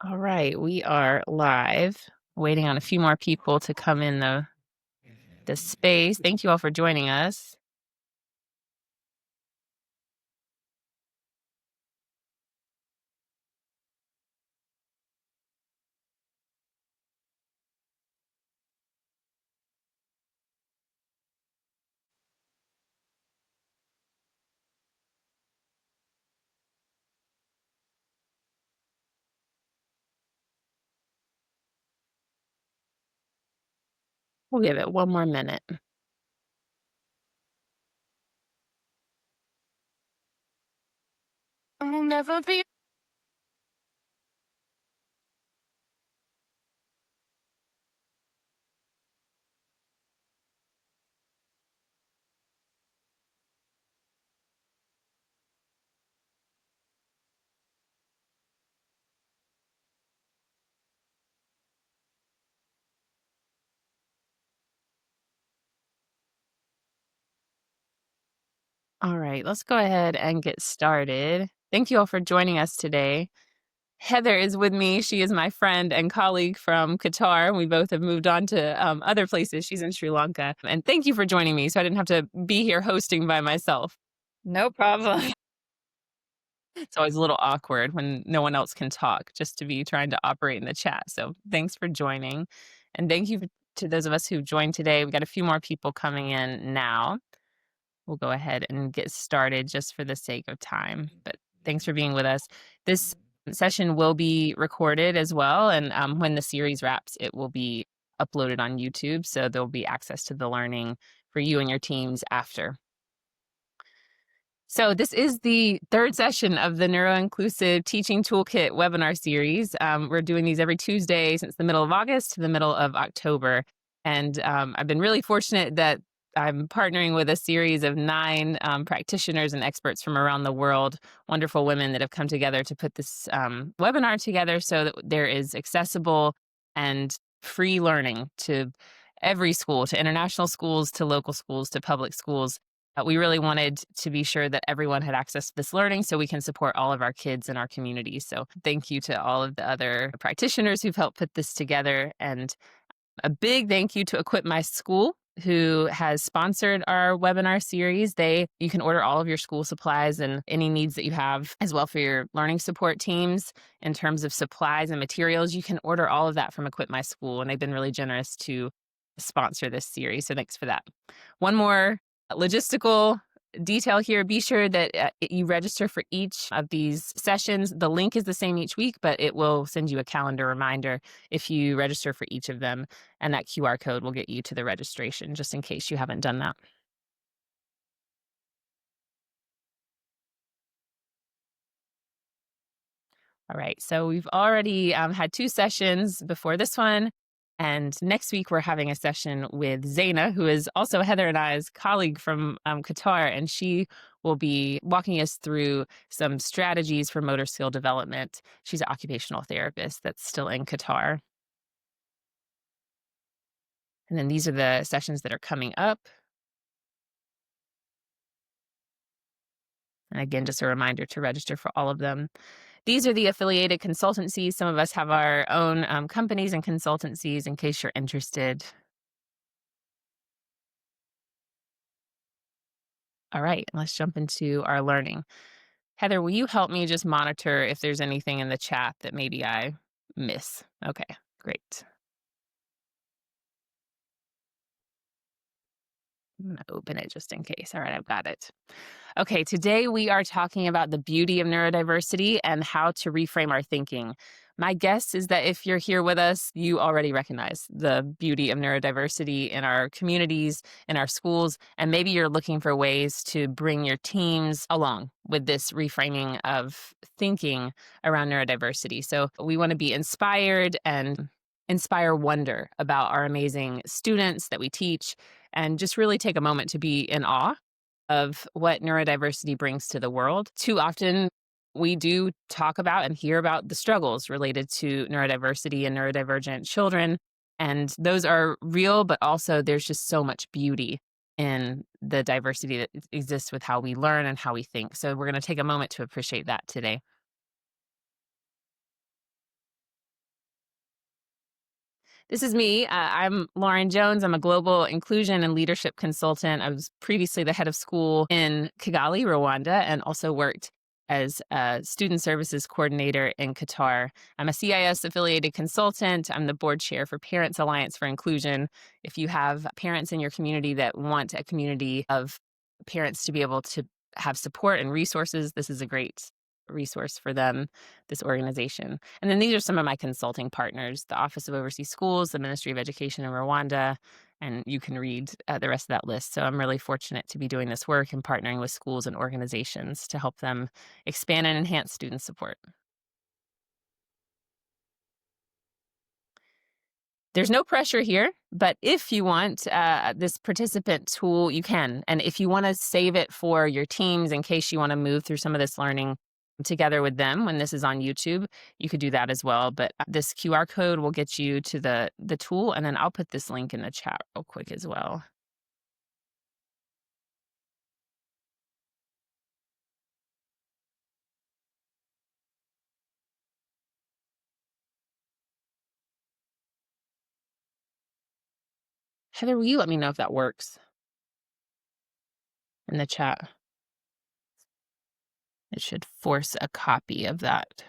All right, we are live, waiting on a few more people to come in the space. Thank you all for joining us. We'll give it one more minute. I'll never be. All right, let's go ahead and get started. Thank you all for joining us today. Heather is with me. She is my friend and colleague from Qatar. We both have moved on to other places. She's in Sri Lanka. And thank you for joining me so I didn't have to be here hosting by myself. No problem. It's always a little awkward when no one else can talk, just to be trying to operate in the chat. So thanks for joining. And thank you to those of us who joined today. We got a few more people coming in now. We'll go ahead and get started just for the sake of time. But thanks for being with us. This session will be recorded as well. And when the series wraps, it will be uploaded on YouTube. So there'll be access to the learning for you and your teams after. So this is the third session of the Neuro-Inclusive Teaching Toolkit webinar series. We're doing these every Tuesday since the middle of August to the middle of October. And I've been really fortunate that I'm partnering with a series of 9 practitioners and experts from around the world, wonderful women that have come together to put this webinar together so that there is accessible and free learning to every school, to international schools, to local schools, to public schools. We really wanted to be sure that everyone had access to this learning so we can support all of our kids in our community. So thank you to all of the other practitioners who've helped put this together. And a big thank you to Equip My School, who has sponsored our webinar series. You can order all of your school supplies and any needs that you have as well for your learning support teams in terms of supplies and materials. You can order all of that from Equip My School, and they've been really generous to sponsor this series. So thanks for that. One more logistical detail here. Be sure that you register for each of these sessions. The link is the same each week, but it will send you a calendar reminder if you register for each of them. And that QR code will get you to the registration, just in case you haven't done that. All right, so we've already had 2 sessions before this one. And next week, we're having a session with Zaina, who is also Heather and I's colleague from Qatar, and she will be walking us through some strategies for motor skill development. She's an occupational therapist that's still in Qatar. And then these are the sessions that are coming up. And again, just a reminder to register for all of them. These are the affiliated consultancies. Some of us have our own companies and consultancies in case you're interested. All right, let's jump into our learning. Heather, will you help me just monitor if there's anything in the chat that maybe I miss? Okay, great. I'm going to open it just in case. All right, I've got it. Okay, today we are talking about the beauty of neurodiversity and how to reframe our thinking. My guess is that if you're here with us, you already recognize the beauty of neurodiversity in our communities, in our schools, and maybe you're looking for ways to bring your teams along with this reframing of thinking around neurodiversity. So we want to be inspired and inspire wonder about our amazing students that we teach, and just really take a moment to be in awe of what neurodiversity brings to the world. Too often, we do talk about and hear about the struggles related to neurodiversity and neurodivergent children. And those are real, but also there's just so much beauty in the diversity that exists with how we learn and how we think. So we're going to take a moment to appreciate that today. This is me. I'm Lauren Jones. I'm a global inclusion and leadership consultant. I was previously the head of school in Kigali, Rwanda, and also worked as a student services coordinator in Qatar. I'm a CIS affiliated consultant. I'm the board chair for Parents Alliance for Inclusion. If you have parents in your community that want a community of parents to be able to have support and resources, this is a great resource for them, this organization. And then these are some of my consulting partners: the Office of Overseas Schools, the Ministry of Education in Rwanda, and you can read the rest of that list. So I'm really fortunate to be doing this work and partnering with schools and organizations to help them expand and enhance student support. There's no pressure here, but if you want this participant tool, you can. And if you want to save it for your teams in case you want to move through some of this learning together with them when this is on YouTube, you could do that as well. But this QR code will get you to the tool, and then I'll put this link in the chat real quick as well. Heather, will you let me know if that works in the chat? It should force a copy of that.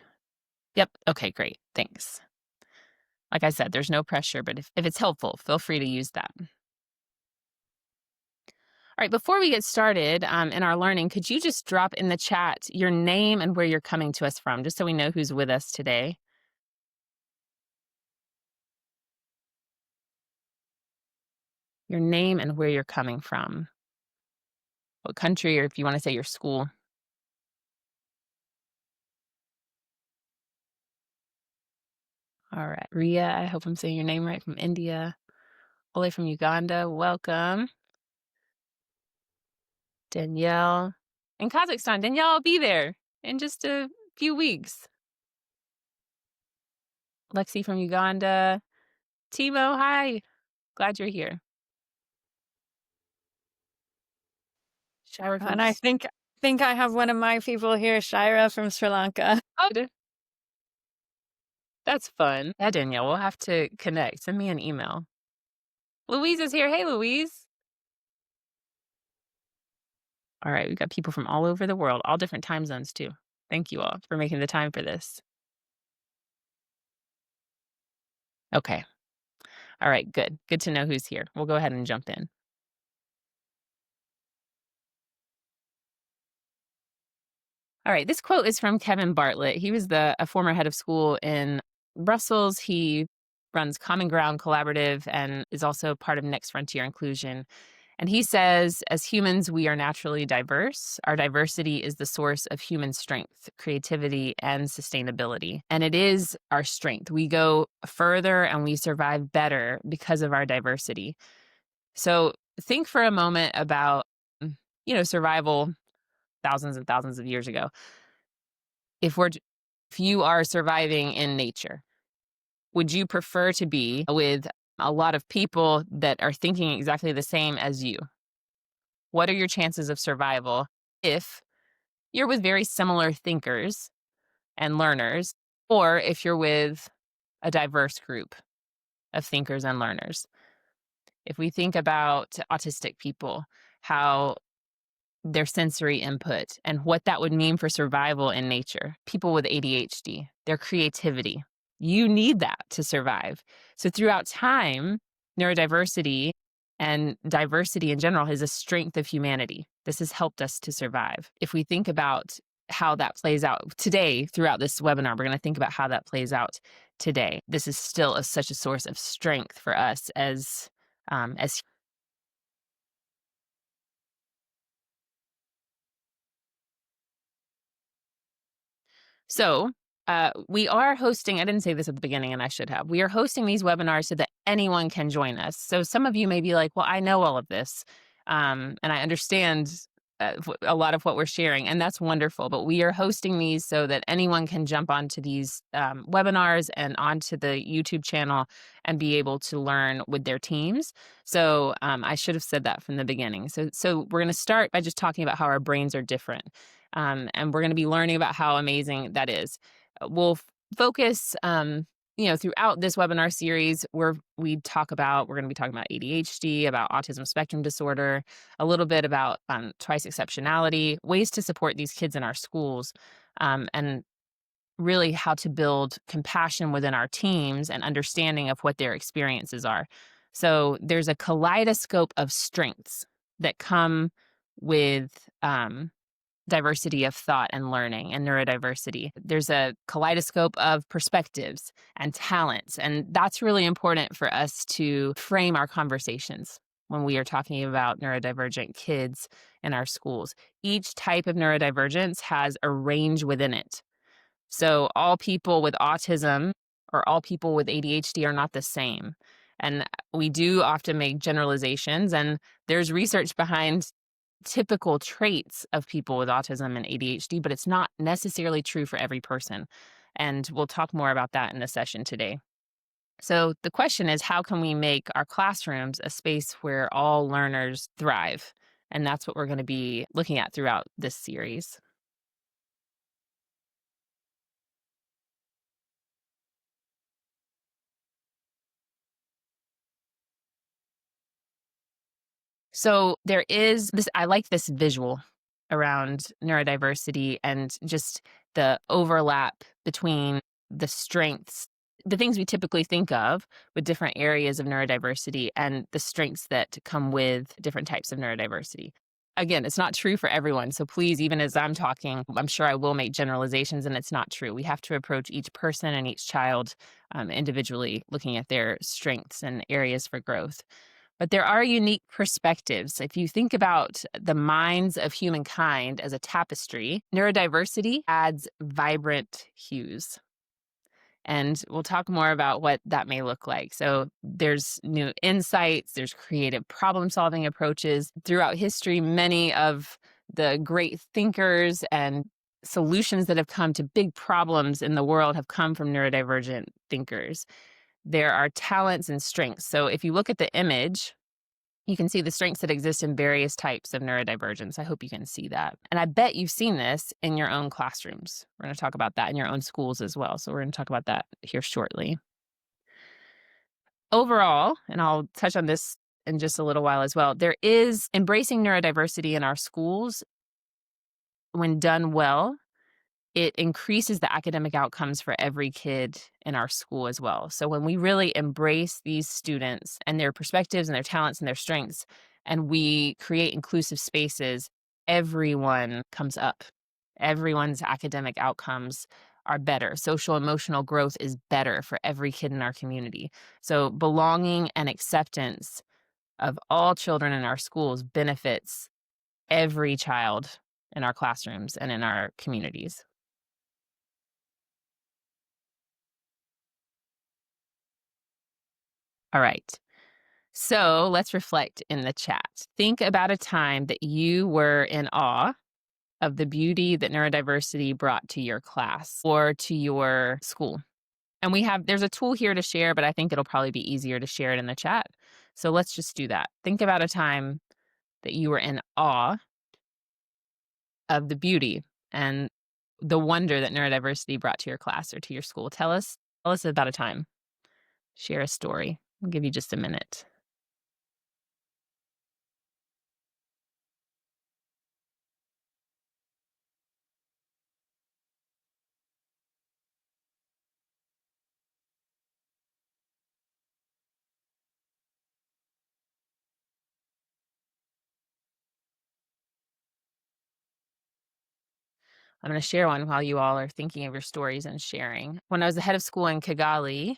Yep. Okay, great. Thanks. Like I said, there's no pressure, but if it's helpful, feel free to use that. All right, before we get started in our learning, could you just drop in the chat your name and where you're coming to us from, just so we know who's with us today? Your name and where you're coming from. What country, or if you want to say your school. All right, Ria, I hope I'm saying your name right, from India. Ole from Uganda, welcome. Danielle in Kazakhstan. Danielle, I'll be there in just a few weeks. Lexi from Uganda. Timo, hi. Glad you're here. Shira from And I think I have one of my people here, Shira from Sri Lanka. Oh, that's fun. Yeah, Danielle, we'll have to connect. Send me an email. Louise is here. Hey, Louise. All right, we've got people from all over the world, all different time zones too. Thank you all for making the time for this. Okay. All right, good. Good to know who's here. We'll go ahead and jump in. All right, this quote is from Kevin Bartlett. He was a former head of school in Brussels. He runs Common Ground Collaborative and is also part of Next Frontier Inclusion. And he says, as humans, we are naturally diverse. Our diversity is the source of human strength, creativity, and sustainability. And it is our strength. We go further and we survive better because of our diversity. So think for a moment about, survival thousands and thousands of years ago. If you are surviving in nature, would you prefer to be with a lot of people that are thinking exactly the same as you? What are your chances of survival if you're with very similar thinkers and learners, or if you're with a diverse group of thinkers and learners? If we think about autistic people, how their sensory input and what that would mean for survival in nature, people with ADHD, their creativity, you need that to survive. So throughout time, neurodiversity and diversity in general is a strength of humanity. This has helped us to survive. If we think about how that plays out today throughout this webinar, we're going to think about how that plays out today. This is still such a source of strength for us as So we are hosting, I didn't say this at the beginning and I should have, we are hosting these webinars so that anyone can join us. So some of you may be like, well, I know all of this and I understand a lot of what we're sharing, and that's wonderful. But we are hosting these so that anyone can jump onto these webinars and onto the YouTube channel and be able to learn with their teams. So I should have said that from the beginning. So we're going to start by just talking about how our brains are different. And we're going to be learning about how amazing that is. We'll focus throughout this webinar series, we're going to be talking about ADHD, about autism spectrum disorder, a little bit about twice exceptionality, ways to support these kids in our schools, and really how to build compassion within our teams and understanding of what their experiences are. So there's a kaleidoscope of strengths that come with diversity of thought and learning and neurodiversity. There's a kaleidoscope of perspectives and talents, and that's really important for us to frame our conversations when we are talking about neurodivergent kids in our schools. Each type of neurodivergence has a range within it. So all people with autism or all people with ADHD are not the same. And we do often make generalizations, and there's research behind typical traits of people with autism and ADHD, but it's not necessarily true for every person. And we'll talk more about that in the session today. So the question is, how can we make our classrooms a space where all learners thrive? And that's what we're going to be looking at throughout this series. So there is this, I like this visual around neurodiversity and just the overlap between the strengths, the things we typically think of with different areas of neurodiversity and the strengths that come with different types of neurodiversity. Again, it's not true for everyone. So please, even as I'm talking, I'm sure I will make generalizations, and it's not true. We have to approach each person and each child individually, looking at their strengths and areas for growth. But there are unique perspectives. If you think about the minds of humankind as a tapestry, neurodiversity adds vibrant hues. And we'll talk more about what that may look like. So there's new insights, there's creative problem solving approaches. Throughout history, many of the great thinkers and solutions that have come to big problems in the world have come from neurodivergent thinkers. There are talents and strengths. So if you look at the image, you can see the strengths that exist in various types of neurodivergence. I hope you can see that. And I bet you've seen this in your own classrooms. We're going to talk about that in your own schools as well. So we're going to talk about that here shortly. Overall, and I'll touch on this in just a little while as well, there is embracing neurodiversity in our schools. When done well, it increases the academic outcomes for every kid in our school as well. So when we really embrace these students and their perspectives and their talents and their strengths, and we create inclusive spaces, everyone comes up. Everyone's academic outcomes are better. Social emotional growth is better for every kid in our community. So belonging and acceptance of all children in our schools benefits every child in our classrooms and in our communities. All right. So let's reflect in the chat. Think about a time that you were in awe of the beauty that neurodiversity brought to your class or to your school. And there's a tool here to share, but I think it'll probably be easier to share it in the chat. So let's just do that. Think about a time that you were in awe of the beauty and the wonder that neurodiversity brought to your class or to your school. Tell us about a time. Share a story. I'll give you just a minute. I'm going to share one while you all are thinking of your stories and sharing. When I was the head of school in Kigali,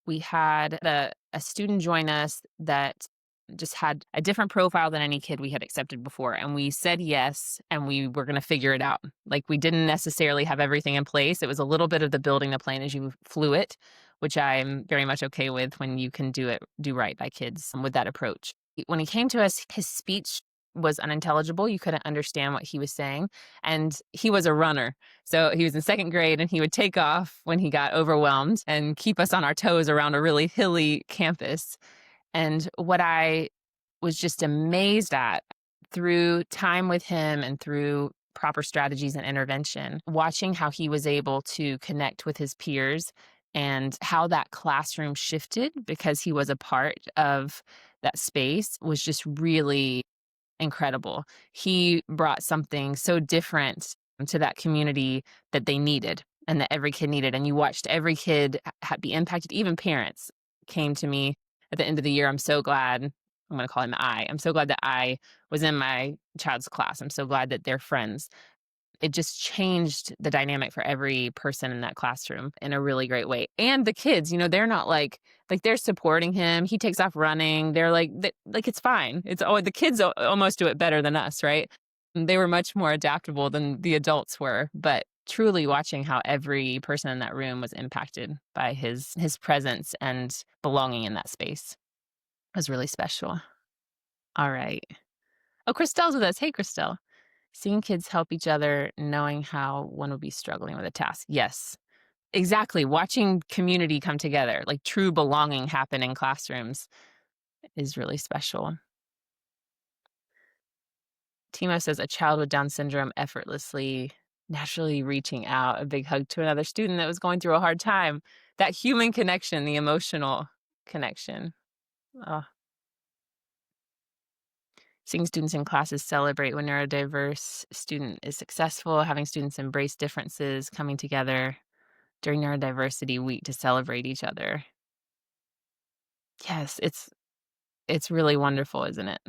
we had a student join us that just had a different profile than any kid we had accepted before. And we said yes, and we were going to figure it out. Like, we didn't necessarily have everything in place. It was a little bit of the building the plane as you flew it, which I'm very much okay with when you can do right by kids with that approach. When he came to us, his speech was unintelligible. You couldn't understand what he was saying. And he was a runner. So he was in second grade, and he would take off when he got overwhelmed and keep us on our toes around a really hilly campus. And what I was just amazed at through time with him and through proper strategies and intervention, watching how he was able to connect with his peers and how that classroom shifted because he was a part of that space was just really incredible. He brought something so different to that community that they needed and that every kid needed. And you watched every kid be impacted. Even parents came to me at the end of the year. I'm so glad. I'm going to call him I. I'm so glad that I was in my child's class. I'm so glad that they're friends. It just changed the dynamic for every person in that classroom in a really great way. And the kids, they're not like they're supporting him. He takes off running. They're like it's fine. The kids almost do it better than us, right? And they were much more adaptable than the adults were, but truly watching how every person in that room was impacted by his presence and belonging in that space was really special. All right. Oh, Christelle's with us. Hey, Christelle. Seeing kids help each other, knowing how one would be struggling with a task. Yes, exactly. Watching community come together, like true belonging happen in classrooms is really special. Timo says a child with Down syndrome effortlessly, naturally reaching out, a big hug to another student that was going through a hard time. That human connection, the emotional connection. Oh. Seeing students in classes celebrate when neurodiverse student is successful, having students embrace differences, coming together during Neurodiversity Week to celebrate each other. Yes, it's really wonderful, isn't it?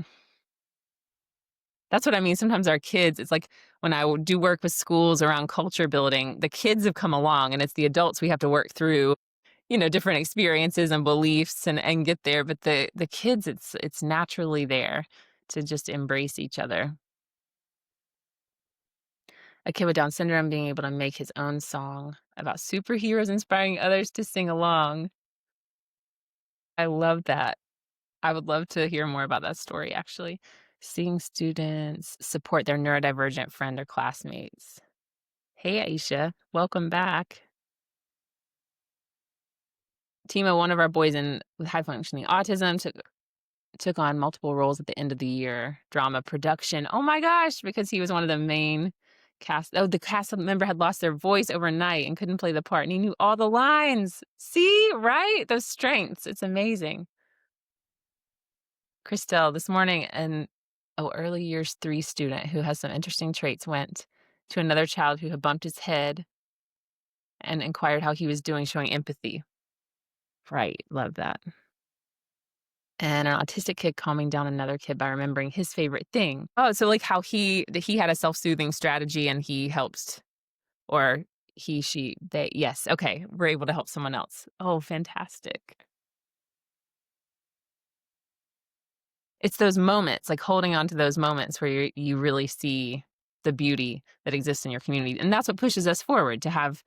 That's what I mean. Sometimes our kids, it's like when I do work with schools around culture building, the kids have come along and it's the adults we have to work through, different experiences and beliefs and get there. But the kids, it's naturally there to just embrace each other. A kid with Down syndrome being able to make his own song about superheroes inspiring others to sing along. I love that. I would love to hear more about that story, actually. Seeing students support their neurodivergent friend or classmates. Hey, Aisha, welcome back. Timo, one of our boys with high functioning autism, took on multiple roles at the end of the year. Drama production. Oh my gosh, because he was one of the main cast. Oh, the cast member had lost their voice overnight and couldn't play the part, and he knew all the lines. See, right? Those strengths. It's amazing. Christelle, this morning, early years 3 student who has some interesting traits went to another child who had bumped his head and inquired how he was doing, showing empathy. Right, love that. And an autistic kid calming down another kid by remembering his favorite thing. Oh, so like how he had a self-soothing strategy and he helped, or he, she, they, yes, okay, we're able to help someone else. Oh, fantastic. It's those moments, like holding on to those moments where you really see the beauty that exists in your community. And that's what pushes us forward to have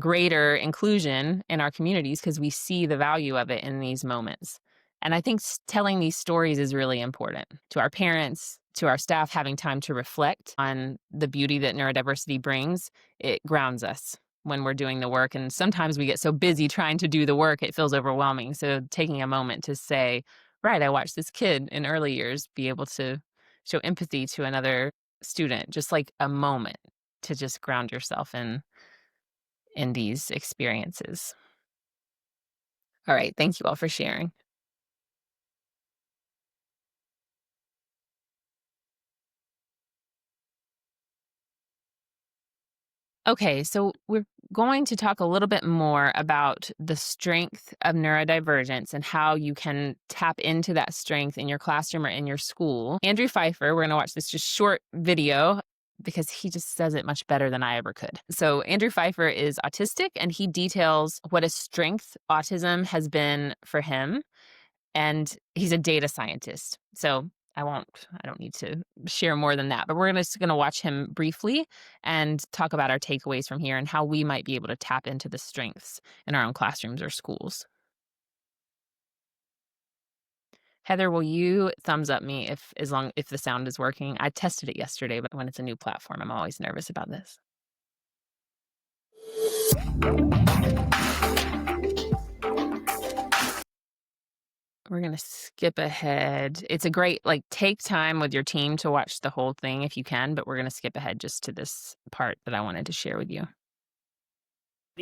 greater inclusion in our communities because we see the value of it in these moments. And I think telling these stories is really important to our parents, to our staff, having time to reflect on the beauty that neurodiversity brings. It grounds us when we're doing the work. And sometimes we get so busy trying to do the work, it feels overwhelming. So taking a moment to say, right, I watched this kid in early years be able to show empathy to another student, just like a moment to just ground yourself in these experiences. All right, thank you all for sharing. Okay, so we're going to talk a little bit more about the strength of neurodivergence and how you can tap into that strength in your classroom or in your school. Andrew Pfeiffer, we're going to watch this just short video because he just says it much better than I ever could. So Andrew Pfeiffer is autistic and he details what a strength autism has been for him. And he's a data scientist. So I don't need to share more than that, but we're just going to watch him briefly and talk about our takeaways from here and how we might be able to tap into the strengths in our own classrooms or schools. Heather, will you thumbs up me if the sound is working? I tested it yesterday, but when it's a new platform, I'm always nervous about this. We're going to skip ahead. It's a great, take time with your team to watch the whole thing if you can, but we're going to skip ahead just to this part that I wanted to share with you.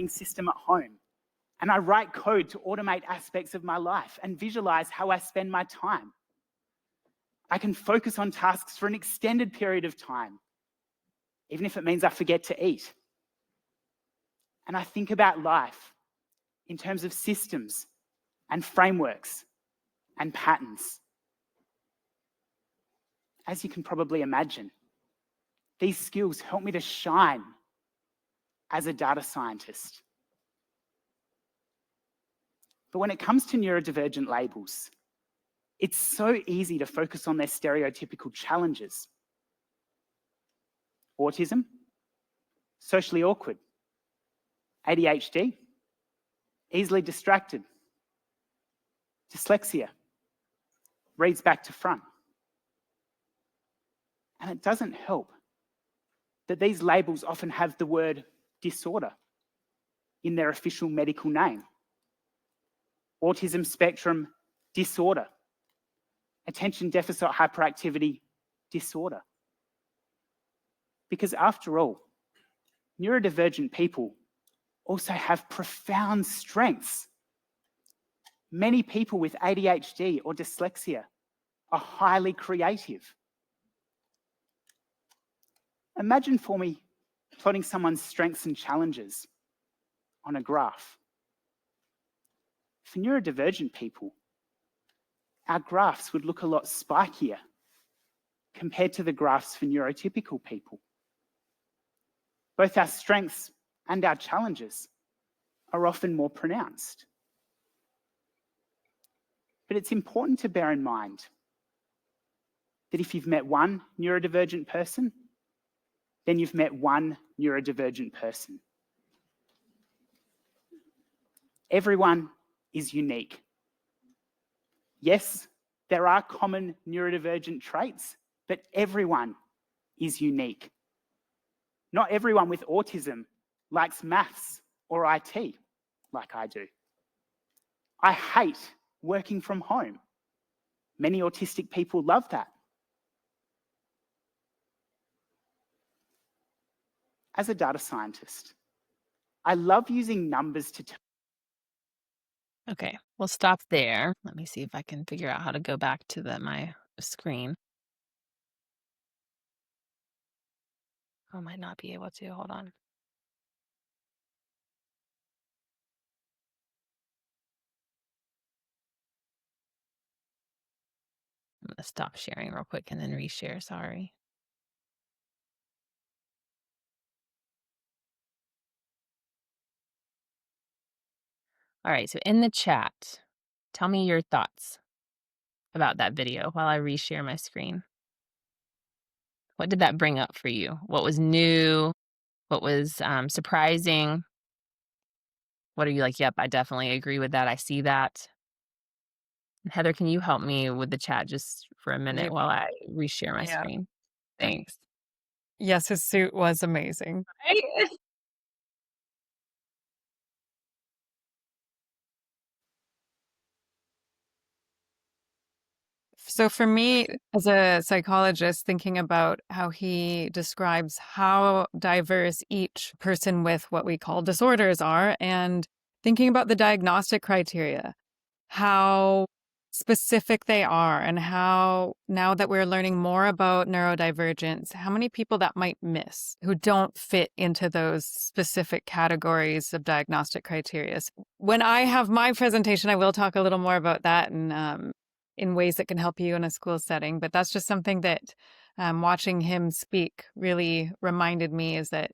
System at home. And I write code to automate aspects of my life and visualize how I spend my time. I can focus on tasks for an extended period of time, even if it means I forget to eat. And I think about life in terms of systems and frameworks and patterns. As you can probably imagine, these skills help me to shine as a data scientist. But when it comes to neurodivergent labels, it's so easy to focus on their stereotypical challenges. Autism, socially awkward, ADHD, easily distracted, dyslexia, reads back to front. And it doesn't help that these labels often have the word disorder in their official medical name. Autism spectrum disorder, attention deficit hyperactivity disorder. Because after all, neurodivergent people also have profound strengths. Many people with ADHD or dyslexia are highly creative. Imagine for me plotting someone's strengths and challenges on a graph. For neurodivergent people, our graphs would look a lot spikier compared to the graphs for neurotypical people. Both our strengths and our challenges are often more pronounced. But it's important to bear in mind that if you've met one neurodivergent person, then you've met one neurodivergent person. Everyone is unique. Yes, there are common neurodivergent traits, but everyone is unique. Not everyone with autism likes maths or IT like I do. I hate working from home. Many autistic people love that. As a data scientist, I love using numbers to tell. Okay, we'll stop there. Let me see if I can figure out how to go back to my screen. I might not be able to. Hold on. I'm going to stop sharing real quick and then reshare. Sorry. All right, so in the chat, tell me your thoughts about that video while I reshare my screen. What did that bring up for you? What was new? What was surprising? What are you like, yep, I definitely agree with that. I see that. Heather, can you help me with the chat just for a minute Yep. while I reshare my Yeah. screen? Thanks. Yes, his suit was amazing. Right? So for me, as a psychologist, thinking about how he describes how diverse each person with what we call disorders are, and thinking about the diagnostic criteria, how specific they are, and how now that we're learning more about neurodivergence, how many people that might miss who don't fit into those specific categories of diagnostic criteria. When I have my presentation, I will talk a little more about that and in ways that can help you in a school setting. But that's just something that watching him speak really reminded me, is that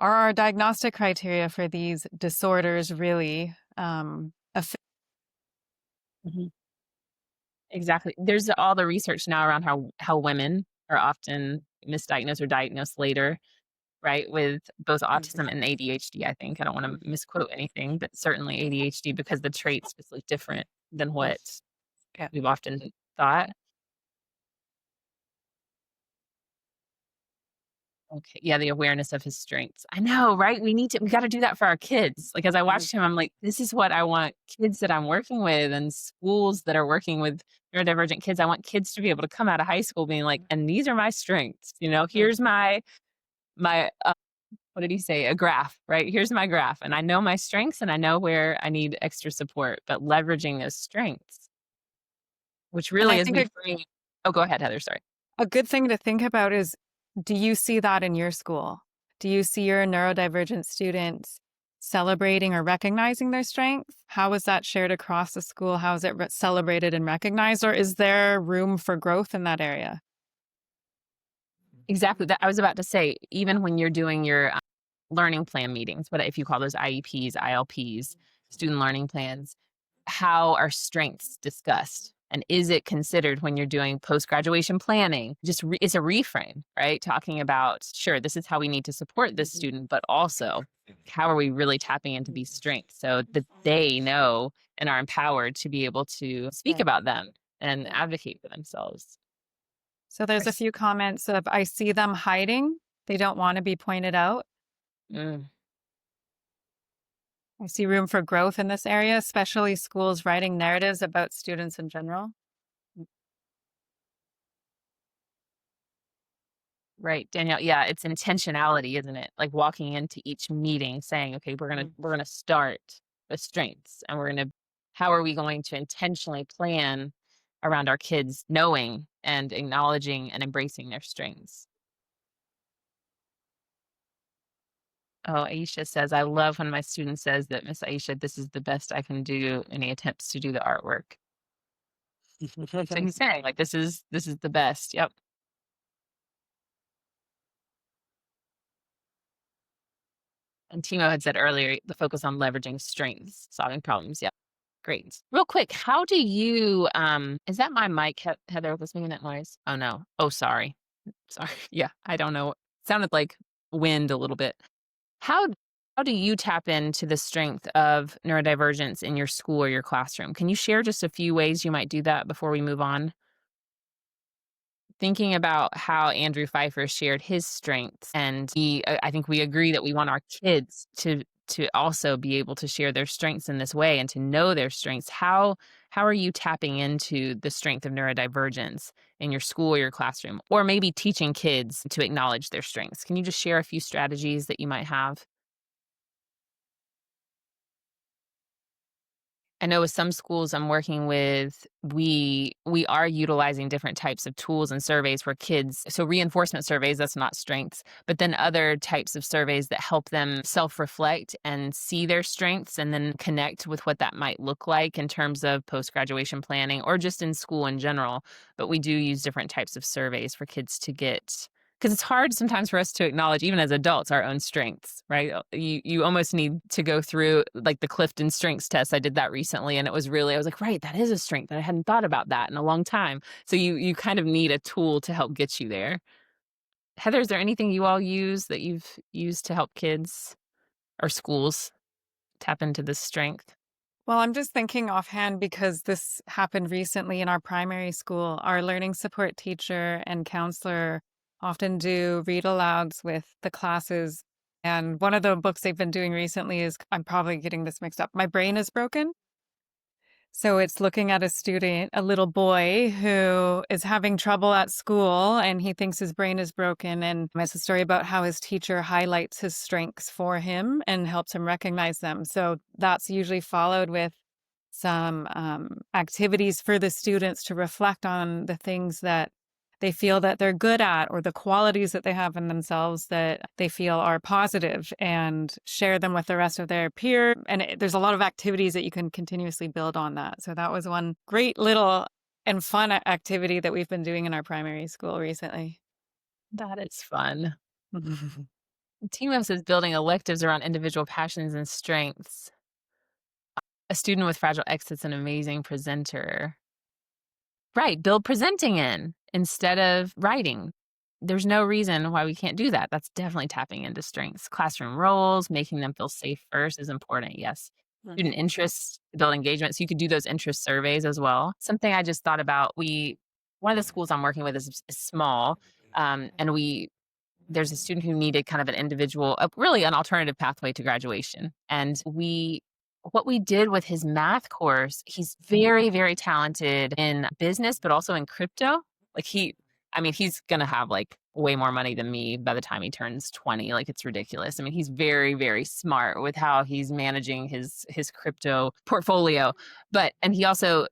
are our diagnostic criteria for these disorders really Mhm. Exactly. There's all the research now around how women are often misdiagnosed or diagnosed later, right, with both autism and ADHD, I think. I don't want to misquote anything, but certainly ADHD because the trait's just like different than what Yeah. we've often thought. Okay. Yeah, the awareness of his strengths. I know, right? We got to do that for our kids. Like as I watched him, I'm like, this is what I want kids that I'm working with and schools that are working with neurodivergent kids. I want kids to be able to come out of high school being like, and these are my strengths. You know, here's my what did he say? A graph, right? Here's my graph. And I know my strengths and I know where I need extra support, but leveraging those strengths, which And really I is think reframing. Oh, go ahead, Heather. Sorry. a good thing to think about is, do you see that in your school? Do you see your neurodivergent students celebrating or recognizing their strengths? How is that shared across the school? How is it celebrated and recognized? Or is there room for growth in that area? Exactly. That I was about to say, even when you're doing your learning plan meetings, but if you call those IEPs, ILPs, student learning plans, how are strengths discussed? And is it considered when you're doing post graduation planning? It's a reframe, right? Talking about, sure, this is how we need to support this student, but also how are we really tapping into these strengths so that they know and are empowered to be able to speak about them and advocate for themselves. So there's a few comments of, I see them hiding. They don't want to be pointed out. Mm. I see room for growth in this area, especially schools writing narratives about students in general. Right, Danielle. Yeah, it's intentionality, isn't it? Like walking into each meeting saying, okay, we're gonna start with strengths and how are we going to intentionally plan around our kids knowing and acknowledging and embracing their strengths. Oh, Aisha says, I love when my student says that, Miss Aisha, this is the best I can do, and he attempts to do the artwork. So he's saying, like, this is the best. Yep. And Timo had said earlier, the focus on leveraging strengths, solving problems. Yep. Great. Real quick, how do you is that my mic, Heather, was making that noise? Oh no. Oh, sorry. Sorry. Yeah, I don't know. Sounded like wind a little bit. How how do you tap into the strength of neurodivergence in your school or your classroom? Can you share just a few ways you might do that before we move on? Thinking about how Andrew Pfeiffer shared his strengths, and I think we agree that we want our kids to also be able to share their strengths in this way and to know their strengths. How are you tapping into the strength of neurodivergence in your school or your classroom, or maybe teaching kids to acknowledge their strengths? Can you just share a few strategies that you might have? I know with some schools I'm working with, we are utilizing different types of tools and surveys for kids. So reinforcement surveys, that's not strengths, but then other types of surveys that help them self-reflect and see their strengths and then connect with what that might look like in terms of post-graduation planning or just in school in general. But we do use different types of surveys for kids to get, because it's hard sometimes for us to acknowledge, even as adults, our own strengths, right? You almost need to go through like the Clifton Strengths test. I did that recently, and it was really, I was like, right, that is a strength. I hadn't thought about that in a long time. So you kind of need a tool to help get you there. Heather, is there anything you all use that you've used to help kids or schools tap into this strength? Well, I'm just thinking offhand because this happened recently in our primary school. Our learning support teacher and counselor often do read alouds with the classes. And one of the books they've been doing recently is, I'm probably getting this mixed up, My Brain is Broken. So it's looking at a student, a little boy who is having trouble at school and he thinks his brain is broken. And it's a story about how his teacher highlights his strengths for him and helps him recognize them. So that's usually followed with some activities for the students to reflect on the things that they feel that they're good at or the qualities that they have in themselves that they feel are positive and share them with the rest of their peer. And there's a lot of activities that you can continuously build on that. So that was one great little and fun activity that we've been doing in our primary school recently. That is fun. Timo says building electives around individual passions and strengths. A student with Fragile X is an amazing presenter. Right, build presenting in instead of writing. There's no reason why we can't do that. That's definitely tapping into strengths. Classroom roles, making them feel safe first is important, yes. Student interests, build engagement. So you could do those interest surveys as well. Something I just thought about, one of the schools I'm working with is small, and there's a student who needed kind of an individual, really an alternative pathway to graduation. And what we did with his math course, he's very, very talented in business, but also in crypto. Like I mean, he's gonna have, like, way more money than me by the time he turns 20, like, it's ridiculous. I mean, he's very, very smart with how he's managing his crypto portfolio, but and he also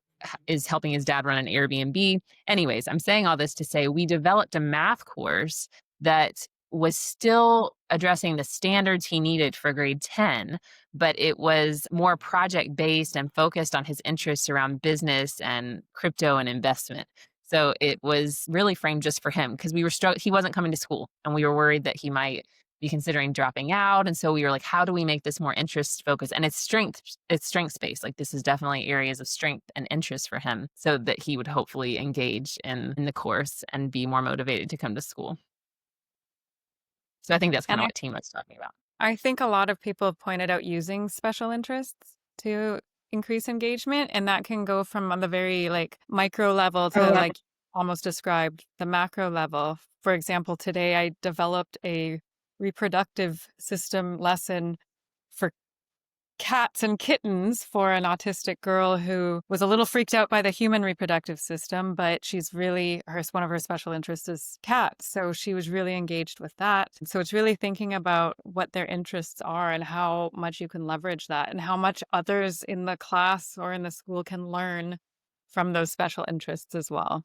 is helping his dad run an Airbnb. Anyways, I'm saying all this to say we developed a math course that was still addressing the standards he needed for grade 10, but it was more project-based and focused on his interests around business and crypto and investment. So it was really framed just for him because we were he wasn't coming to school and we were worried that he might be considering dropping out. And so we were like, how do we make this more interest focused? And it's strengths based. Like this is definitely areas of strength and interest for him so that he would hopefully engage in the course and be more motivated to come to school. So I think that's kind And of I what Tima was talking about. I think a lot of people have pointed out using special interests to increase engagement, and that can go from on the very like micro level to like almost described the macro level. For example, today I developed a reproductive system lesson for cats and kittens for an autistic girl who was a little freaked out by the human reproductive system, but she's really one of her special interests is cats. So she was really engaged with that. So it's really thinking about what their interests are and how much you can leverage that and how much others in the class or in the school can learn from those special interests as well.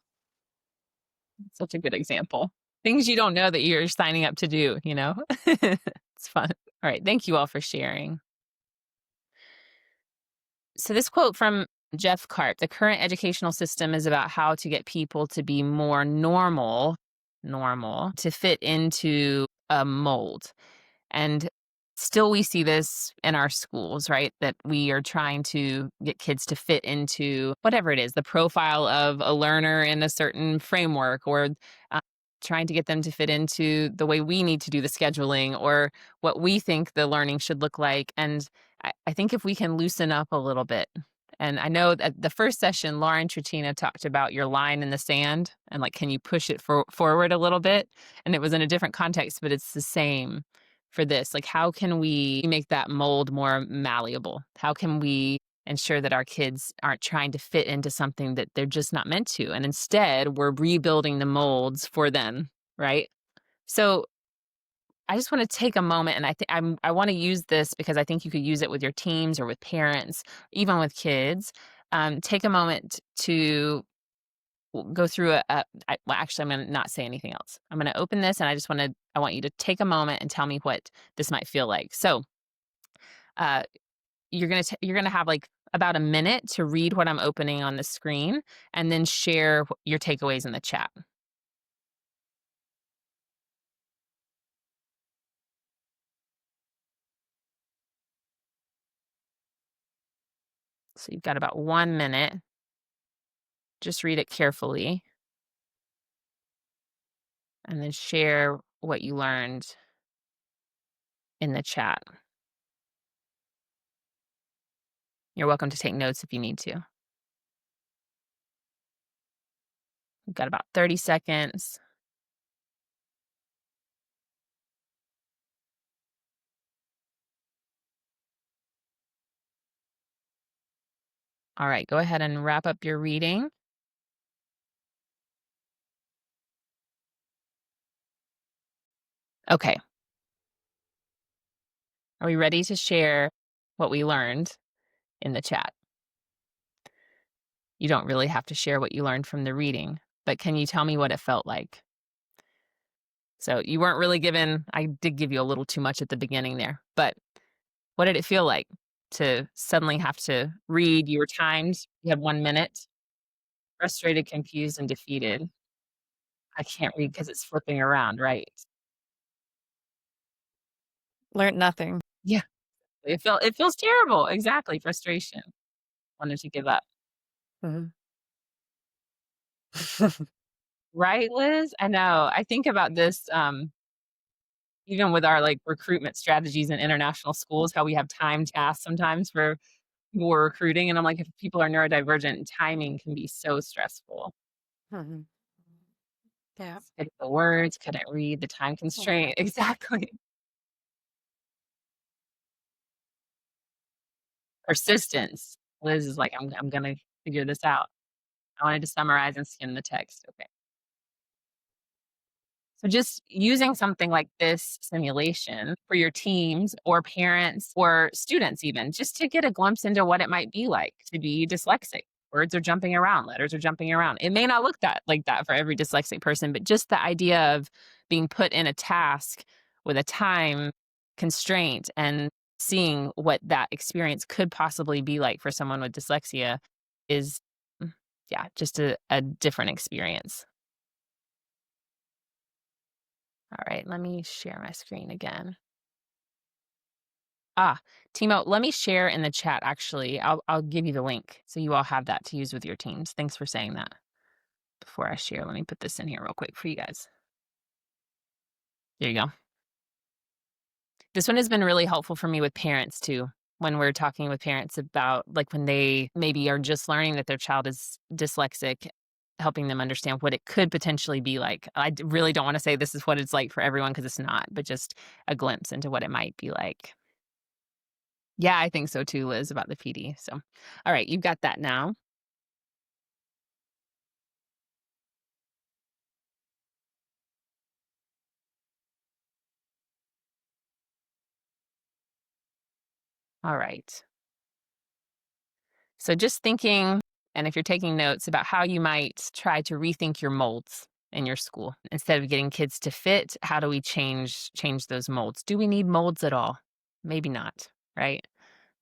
Such a good example. Things you don't know that you're signing up to do, you know? It's fun. All right. Thank you all for sharing. So, this quote from Jeff Karp: the current educational system is about how to get people to be more normal, to fit into a mold. And still, we see this in our schools, right? That we are trying to get kids to fit into whatever it is, the profile of a learner in a certain framework, or uh, trying to get them to fit into the way we need to do the scheduling or what we think the learning should look like. And I think if we can loosen up a little bit, and I know that the first session, Lauren Tritina talked about your line in the sand and like, can you push it forward a little bit? And it was in a different context, but it's the same for this. Like, how can we make that mold more malleable? How can we ensure that our kids aren't trying to fit into something that they're just not meant to? And instead, we're rebuilding the molds for them, right? So I just want to take a moment, and I want to use this because I think you could use it with your teams or with parents, even with kids. Take a moment to go through well, actually, I'm going to not say anything else. I'm going to open this, and I want you to take a moment and tell me what this might feel like. So, uh, you're gonna have like about a minute to read what I'm opening on the screen, and then share your takeaways in the chat. So you've got about 1 minute. Just read it carefully, and then share what you learned in the chat. You're welcome to take notes if you need to. You've got about 30 seconds. All right, go ahead and wrap up your reading. Okay. Are we ready to share what we learned in the chat? You don't really have to share what you learned from the reading, but can you tell me what it felt like? So you weren't really I did give you a little too much at the beginning there, but what did it feel like to suddenly have to read? You were timed, you had 1 minute, frustrated, confused, and defeated. I can't read because it's flipping around, right? Learned nothing. Yeah, it feels terrible. Exactly, frustration. Wanted to give up. Mhm. Right, Liz? I know. I think about this, even with our, like, recruitment strategies in international schools, how we have time tasks sometimes for who we're recruiting, and I'm like, if people are neurodivergent, timing can be so stressful. Mhm. Yeah. Pick the words, couldn't read, the time constraint. Exactly. Persistence. Liz is like, " I'm gonna figure this out." I wanted to summarize and skim the text. Okay. So just using something like this simulation for your teams or parents or students, even just to get a glimpse into what it might be like to be dyslexic. Words are jumping around, letters are jumping around. It may not look that like that for every dyslexic person, but just the idea of being put in a task with a time constraint and seeing what that experience could possibly be like for someone with dyslexia is, yeah, just a different experience. All right, let me share my screen again. Ah, Timo, let me share in the chat, actually. I'll give you the link so you all have that to use with your teams. Thanks for saying that. Before I share, let me put this in here real quick for you guys. There you go. This one has been really helpful for me with parents too, when we're talking with parents about like when they maybe are just learning that their child is dyslexic, helping them understand what it could potentially be like. Really don't want to say this is what it's like for everyone because it's not, but just a glimpse into what it might be like. Yeah, I think so too, Liz, about the PD. So, all right, you've got that now. All right. So just thinking, and if you're taking notes about how you might try to rethink your molds in your school. Instead of getting kids to fit, how do we change those molds? Do we need molds at all? Maybe not, right?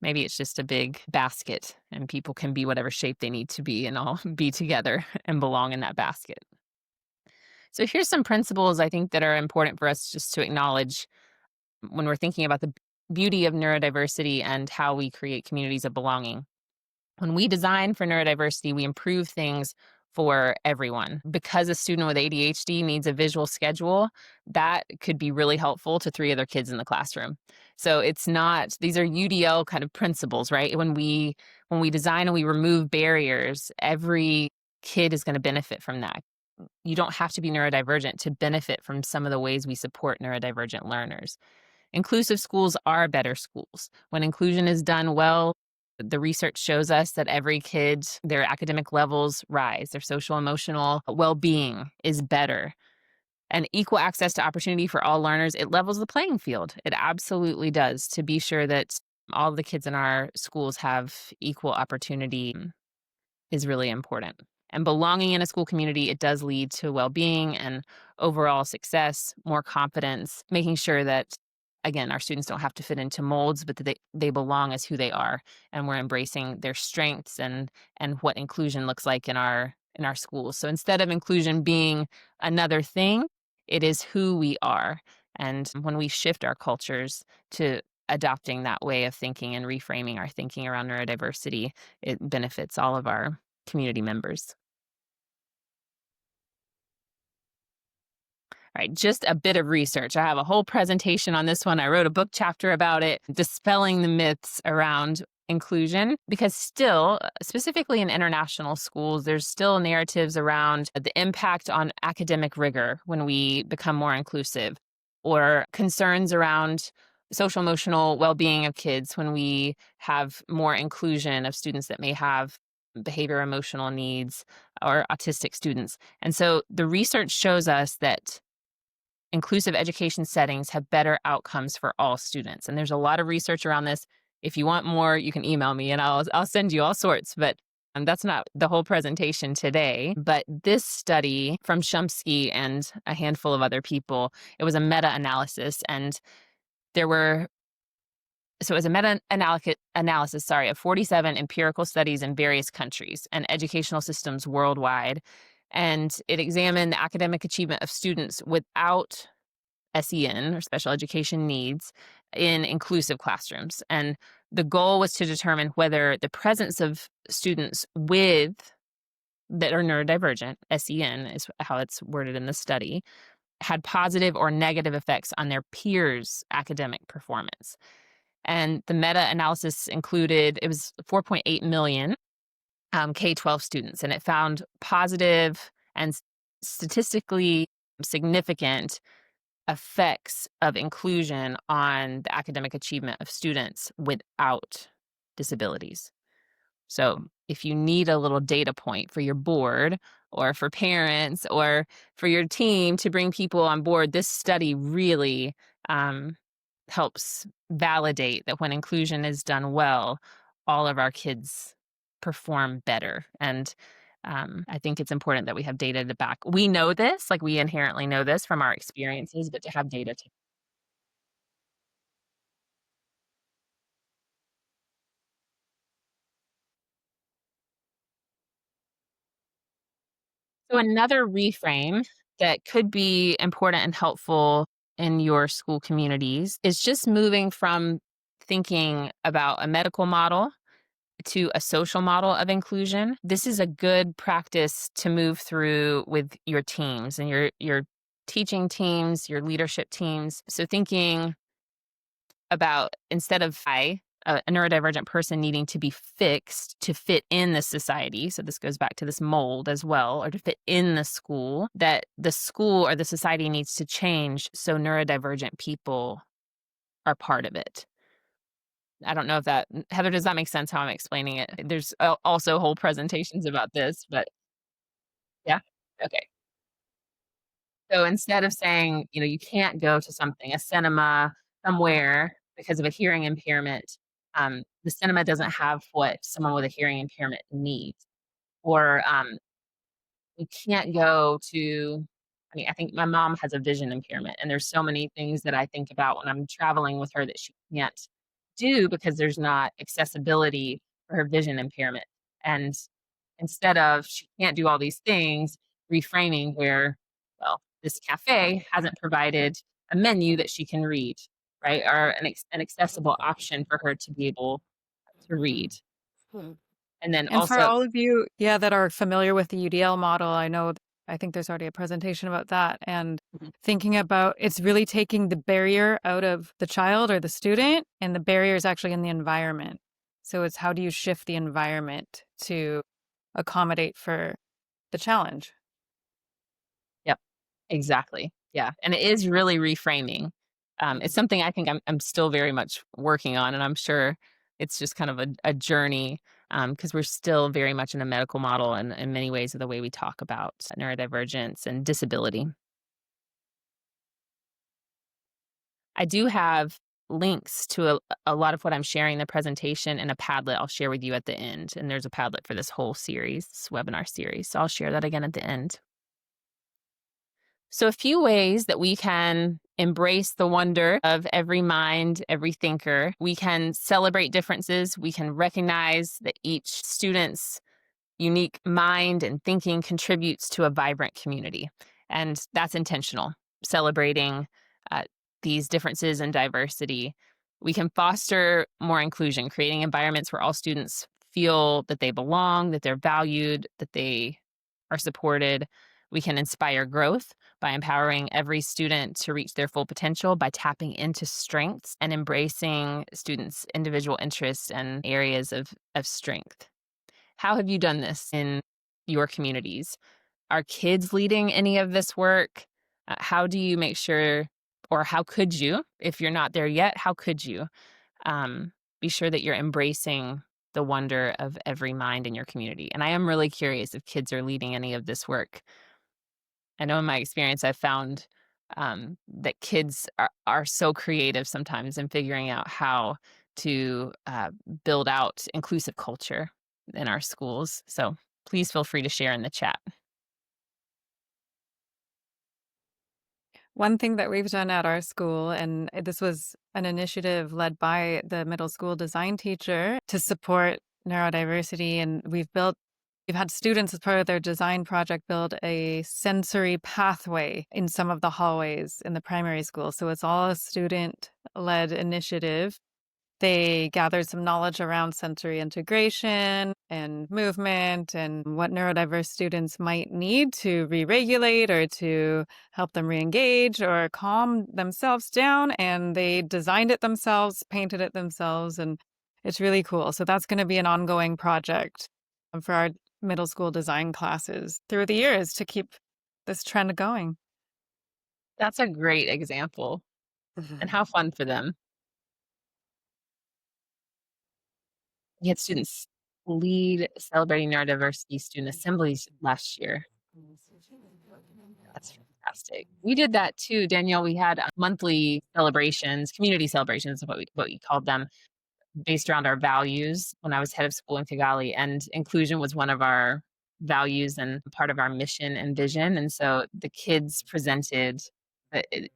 Maybe it's just a big basket and people can be whatever shape they need to be and all be together and belong in that basket. So here's some principles I think that are important for us just to acknowledge when we're thinking about the beauty of neurodiversity and how we create communities of belonging. When we design for neurodiversity, we improve things for everyone. Because a student with ADHD needs a visual schedule, that could be really helpful to 3 other kids in the classroom. So it's not, these are UDL kind of principles, right? When we design and we remove barriers, every kid is going to benefit from that. You don't have to be neurodivergent to benefit from some of the ways we support neurodivergent learners. Inclusive schools are better schools. When inclusion is done well, the research shows us that every kid, their academic levels rise, their social emotional well-being is better. And equal access to opportunity for all learners, it levels the playing field. It absolutely does, to be sure that all the kids in our schools have equal opportunity is really important. And belonging in a school community, it does lead to well-being and overall success, more confidence, making sure that, again, our students don't have to fit into molds, but that they belong as who they are. And we're embracing their strengths and what inclusion looks like in our schools. So instead of inclusion being another thing, it is who we are. And when we shift our cultures to adopting that way of thinking and reframing our thinking around neurodiversity, it benefits all of our community members. All right, just a bit of research. I have a whole presentation on this one. I wrote a book chapter about it, dispelling the myths around inclusion, because still, specifically in international schools, there's still narratives around the impact on academic rigor when we become more inclusive, or concerns around social emotional well-being of kids when we have more inclusion of students that may have behavior emotional needs or autistic students. And so the research shows us that inclusive education settings have better outcomes for all students. And there's a lot of research around this. If you want more, you can email me and I'll send you all sorts, but that's not the whole presentation today. But this study from Shumsky and a handful of other people, it was a meta-analysis, and it was a meta-analysis, of 47 empirical studies in various countries and educational systems worldwide. And it examined the academic achievement of students without SEN or special education needs in inclusive classrooms. And the goal was to determine whether the presence of students that are neurodivergent, SEN is how it's worded in the study, had positive or negative effects on their peers' academic performance. And the meta-analysis included, it was 4.8 million K-12 students, and it found positive and statistically significant effects of inclusion on the academic achievement of students without disabilities. So if you need a little data point for your board or for parents or for your team to bring people on board, this study really um, helps validate that when inclusion is done well, all of our kids perform better. And I think it's important that we have data to back. We know this, like we inherently know this from our experiences, but to have data to. So another reframe that could be important and helpful in your school communities is just moving from thinking about a medical model to a social model of inclusion. This is a good practice to move through with your teams and your teaching teams, your leadership teams. So thinking about instead of a neurodivergent person needing to be fixed to fit in the society. So this goes back to this mold as well, or to fit in the school, that the school or the society needs to change so neurodivergent people are part of it. I don't know if that, Heather, does that make sense how I'm explaining it? There's also whole presentations about this, but yeah. Okay. So instead of saying, you can't go to something, a cinema somewhere because of a hearing impairment, the cinema doesn't have what someone with a hearing impairment needs. Or you can't go to, I mean, I think my mom has a vision impairment, and there's so many things that I think about when I'm traveling with her that she can't do because there's not accessibility for her vision impairment. And instead of she can't do all these things, reframing where, well, this cafe hasn't provided a menu that she can read, right? Or an accessible option for her to be able to read. And then And for also, all of you, yeah, that are familiar with the UDL model, I think there's already a presentation about that. And mhm, thinking about it's really taking the barrier out of the child or the student, and the barrier is actually in the environment. So it's how do you shift the environment to accommodate for the challenge? yep, exactly. Yeah. And it is really reframing. It's something I think I'm still very much working on, and I'm sure it's just kind of a journey because we're still very much in a medical model and in many ways of the way we talk about neurodivergence and disability. I do have links to a lot of what I'm sharing in the presentation and a Padlet I'll share with you at the end. And there's a Padlet for this whole series, this webinar series. So I'll share that again at the end. So, a few ways that we can embrace the wonder of every mind, every thinker. We can celebrate differences. We can recognize that each student's unique mind and thinking contributes to a vibrant community. And that's intentional, celebrating uh, these differences and diversity. We can foster more inclusion, creating environments where all students feel that they belong, that they're valued, that they are supported. We can inspire growth by empowering every student to reach their full potential by tapping into strengths and embracing students' individual interests and areas of strength. How have you done this in your communities? Are kids leading any of this work? How do you make sure, or how could you, if you're not there yet, how could you um, be sure that you're embracing the wonder of every mind in your community? And I am really curious if kids are leading any of this work. I know in my experience, I've found that kids are so creative sometimes in figuring out how to build out inclusive culture in our schools. So please feel free to share in the chat. One thing that we've done at our school, and this was an initiative led by the middle school design teacher to support neurodiversity, and we've had students as part of their design project build a sensory pathway in some of the hallways in the primary school. So it's all a student led initiative. They gathered some knowledge around sensory integration and movement and what neurodiverse students might need to re regulate or to help them re engage or calm themselves down. And they designed it themselves, painted it themselves, and it's really cool. So that's going to be an ongoing project for our middle school design classes through the years to keep this trend going. That's a great example, and how fun for them. We had students lead celebrating neurodiversity student assemblies last year. That's fantastic. We did that too, Danielle. We had monthly celebrations, community celebrations, is what we called them, based around our values when I was head of school in Kigali. And inclusion was one of our values and part of our mission and vision. And so the kids presented,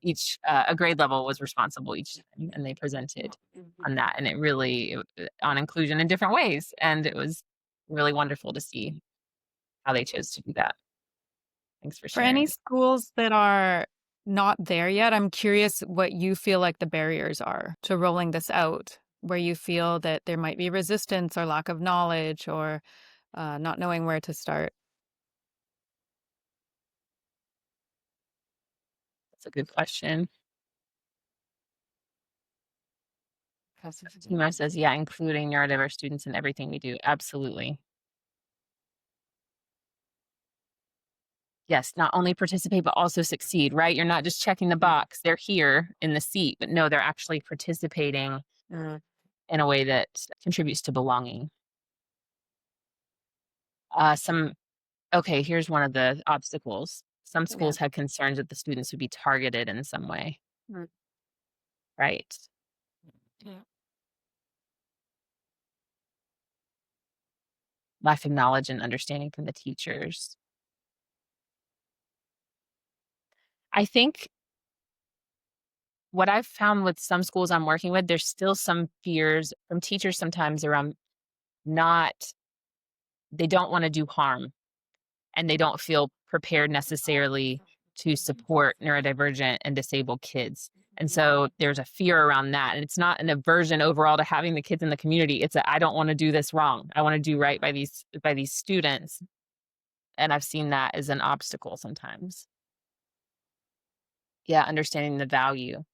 each a grade level was responsible each time, and they presented on that. And it really, on inclusion in different ways. And it was really wonderful to see how they chose to do that. Thanks for For any sharing. schools that are not there yet, I'm curious what you feel like the barriers are to rolling this out, where you feel that there might be resistance or lack of knowledge or not knowing where to start. That's a good question. Timo says, yeah, including neurodiverse students in everything we do. Absolutely. Yes, not only participate, but also succeed, right? You're not just checking the box. They're here in the seat, but no, they're actually participating in a way that contributes to belonging. Okay, here's one of the obstacles. Some schools had concerns that the students would be targeted in some way, right? Lack of knowledge and understanding from the teachers. I think what I've found with some schools I'm working with, there's still some fears from teachers sometimes around not, they don't want to do harm, and they don't feel prepared necessarily to support neurodivergent and disabled kids. And so there's a fear around that. And it's not an aversion overall to having the kids in the community. It's I don't want to do this wrong. I want to do right by these students. And I've seen that as an obstacle sometimes. Yeah, understanding the value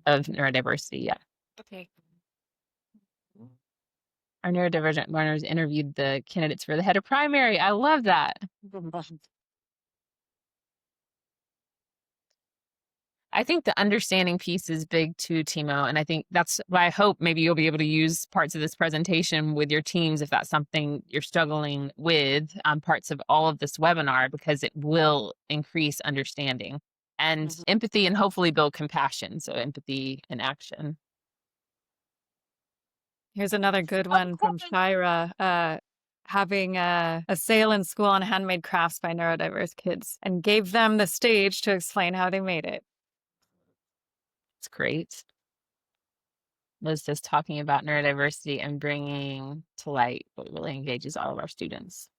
of neurodiversity. Yeah. Okay. Our neurodivergent learners interviewed the candidates for the head of primary. I love that. I think the understanding piece is big too, Timo. And I think that's why I hope maybe you'll be able to use parts of this presentation with your teams if that's something you're struggling with, parts of all of this webinar, because it will increase understanding and empathy and hopefully build compassion. So empathy in action. Here's another good one from Shira. Having a sale in school on handmade crafts by neurodiverse kids and gave them the stage to explain how they made it. It's great. Liz just talking about neurodiversity and bringing to light what really engages all of our students.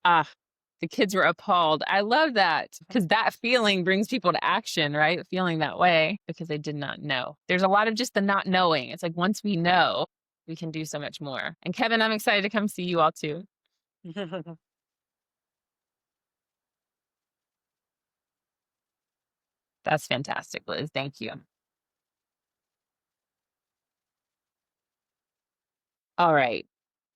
The kids were appalled. I love that because that feeling brings people to action, right? Feeling that way because they did not know. There's a lot of just the not knowing. It's like once we know, we can do so much more. And Kevin, I'm excited to come see you all too. That's fantastic, Liz. Thank you. All right.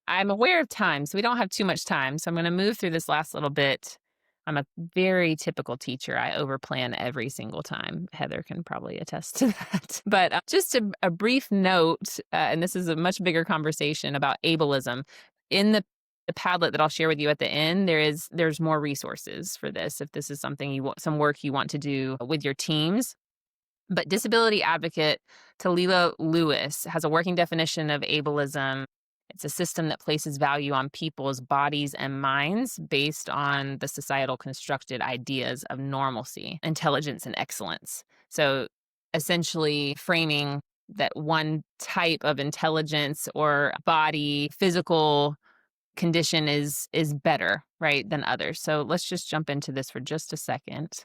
I'm aware of time, so we don't have too much time. So I'm going to move through this last little bit. I'm a very typical teacher. I overplan every single time. Heather can probably attest to that. But just a brief note, and this is a much bigger conversation about ableism. In the Padlet that I'll share with you at the end, there's more resources for this if this is something you want, some work you want to do with your teams. But disability advocate Talila Lewis has a working definition of ableism. It's a system that places value on people's bodies and minds based on the societal constructed ideas of normalcy, intelligence, and excellence. So essentially framing that one type of intelligence or body, physical condition is better, right, than others. So let's just jump into this for just a second.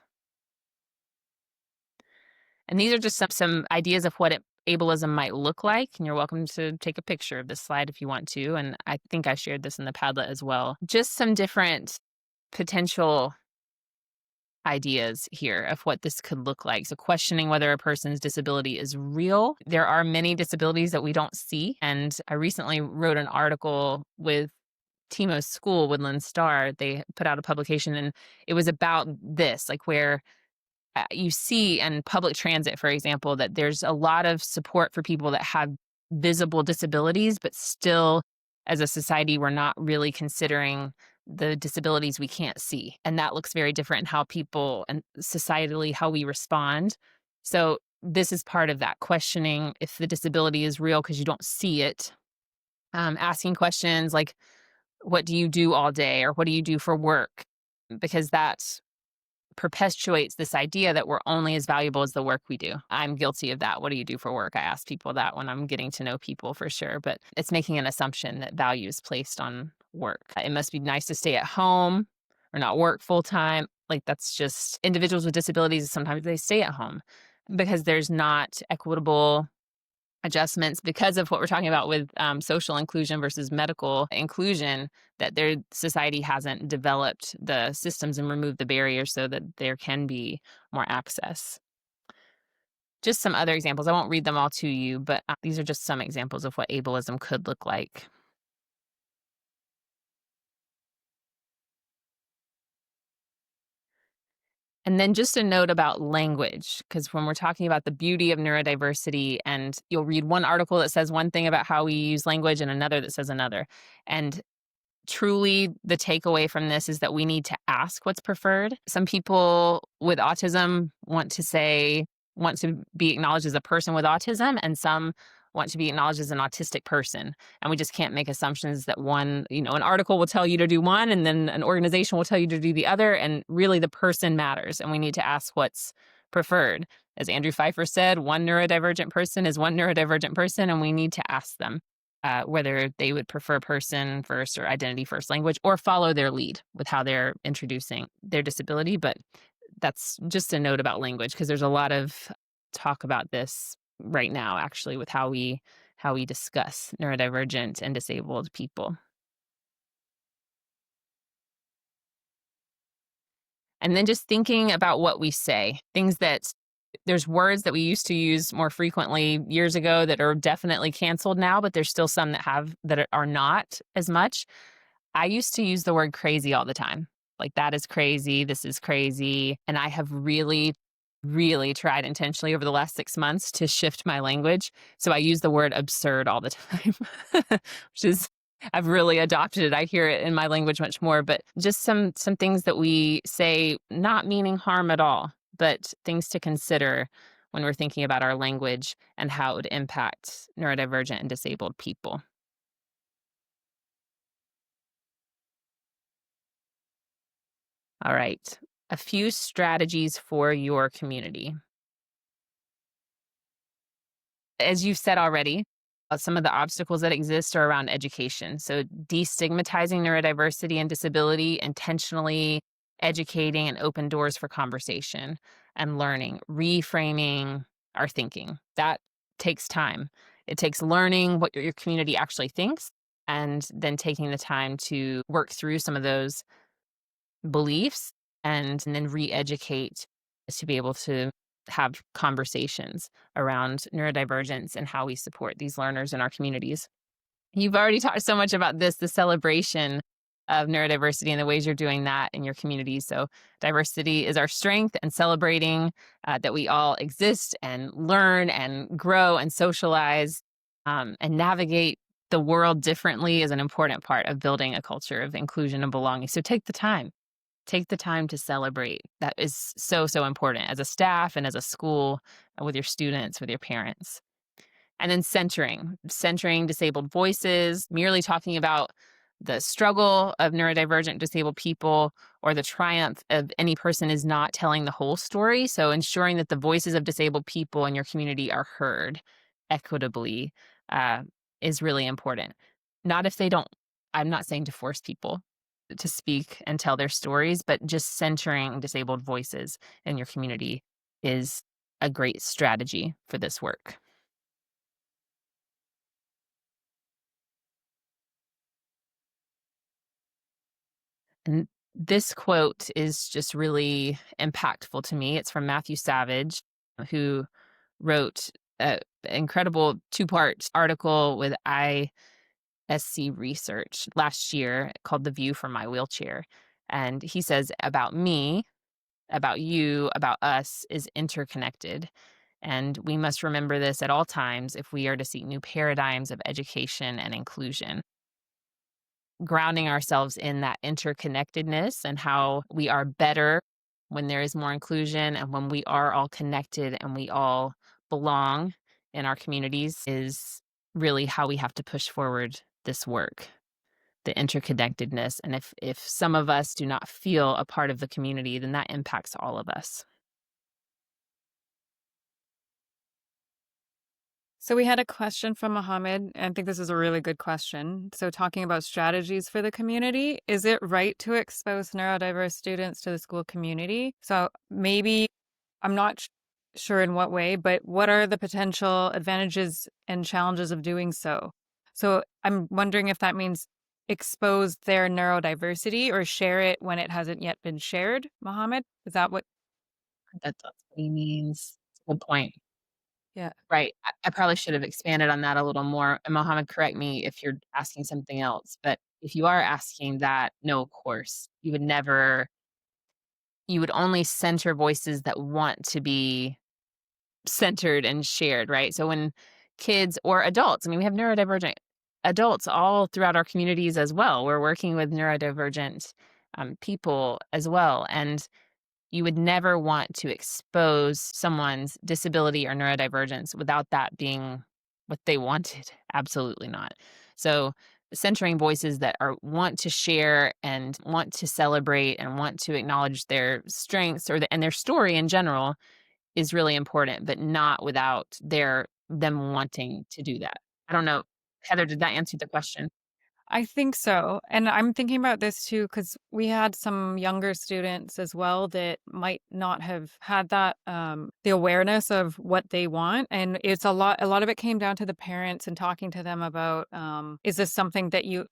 And these are just some ideas of what ableism might look like. And you're welcome to take a picture of this slide if you want to. And I think I shared this in the Padlet as well. Just some different potential ideas here of what this could look like. So questioning whether a person's disability is real. There are many disabilities that we don't see. And I recently wrote an article with Timo's school, Woodland Star. They put out a publication and it was about this, like where you see in public transit, for example, that there's a lot of support for people that have visible disabilities, but still, as a society, we're not really considering the disabilities we can't see. And that looks very different in how people and societally, how we respond. So this is part of that, questioning if the disability is real because you don't see it. Asking questions like, what do you do all day? Or what do you do for work? Because that perpetuates this idea that we're only as valuable as the work we do. I'm guilty of that. What do you do for work? I ask people that when I'm getting to know people, for sure. But it's making an assumption that value is placed on work. It must be nice to stay at home or not work full time. Like, that's just individuals with disabilities. Sometimes they stay at home because there's not equitable adjustments because of what we're talking about with social inclusion versus medical inclusion, that their society hasn't developed the systems and removed the barriers so that there can be more access. Just some other examples. I won't read them all to you, but these are just some examples of what ableism could look like. And then just a note about language, because when we're talking about the beauty of neurodiversity, and you'll read one article that says one thing about how we use language and another that says another. And truly, the takeaway from this is that we need to ask what's preferred. Some people with autism want to be acknowledged as a person with autism, and some want to be acknowledged as an autistic person. And we just can't make assumptions that an article will tell you to do one and then an organization will tell you to do the other. And really, the person matters. And we need to ask what's preferred. As Andrew Pfeiffer said, one neurodivergent person is one neurodivergent person, and we need to ask them whether they would prefer person first or identity first language, or follow their lead with how they're introducing their disability. But that's just a note about language, because there's a lot of talk about this right now, actually, with how we discuss neurodivergent and disabled people. And then just thinking about what we say, things that there's words that we used to use more frequently years ago that are definitely canceled now, but there's still some that are not as much. I used to use the word crazy all the time. Like, that is crazy, this is crazy. And I have really, really tried intentionally over the last 6 months to shift my language. So I use the word absurd all the time, which is, I've really adopted it. I hear it in my language much more, but just some things that we say, not meaning harm at all, but things to consider when we're thinking about our language and how it would impact neurodivergent and disabled people. All right, a few strategies for your community. As you've said already, some of the obstacles that exist are around education. So destigmatizing neurodiversity and disability, intentionally educating and open doors for conversation and learning, reframing our thinking. That takes time. It takes learning what your community actually thinks, and then taking the time to work through some of those beliefs and then re-educate to be able to have conversations around neurodivergence and how we support these learners in our communities. You've already talked so much about this, the celebration of neurodiversity and the ways you're doing that in your community. So diversity is our strength, and celebrating that we all exist and learn and grow and socialize and navigate the world differently is an important part of building a culture of inclusion and belonging. So take the time. Take the time to celebrate. That is so, so important as a staff and as a school, with your students, with your parents. And then centering disabled voices, merely talking about the struggle of neurodivergent disabled people or the triumph of any person is not telling the whole story. So ensuring that the voices of disabled people in your community are heard equitably is really important. Not if they don't, I'm not saying to force people to speak and tell their stories, but just centering disabled voices in your community is a great strategy for this work. And this quote is just really impactful to me. It's from Matthew Savage, who wrote an incredible 2-part article with ISC Research last year called The View from My Wheelchair. And he says, about me, about you, about us is interconnected. And we must remember this at all times if we are to seek new paradigms of education and inclusion. Grounding ourselves in that interconnectedness and how we are better when there is more inclusion and when we are all connected and we all belong in our communities is really how we have to push forward this work, the interconnectedness. And if some of us do not feel a part of the community, then that impacts all of us. So we had a question from Mohammed, and I think this is a really good question. So talking about strategies for the community, is it right to expose neurodiverse students to the school community? So maybe I'm not sure in what way, but what are the potential advantages and challenges of doing so? So I'm wondering if that means expose their neurodiversity or share it when it hasn't yet been shared, Mohammed? Is that what? That's what he means. Good point. Yeah. Right. I probably should have expanded on that a little more. And Mohammed, correct me if you're asking something else. But if you are asking that, no, of course, you would only center voices that want to be centered and shared, right? So when kids or adults, I mean, we have neurodivergent adults all throughout our communities as well. We're working with neurodivergent people as well. And you would never want to expose someone's disability or neurodivergence without that being what they wanted. Absolutely not. So centering voices that are want to share and want to celebrate and want to acknowledge their strengths and their story in general is really important, but not without them wanting to do that. I don't know. Heather, did that answer the question? I think so. And I'm thinking about this too, because we had some younger students as well that might not have had that, the awareness of what they want. And it's a lot of it came down to the parents and talking to them about, is this something that you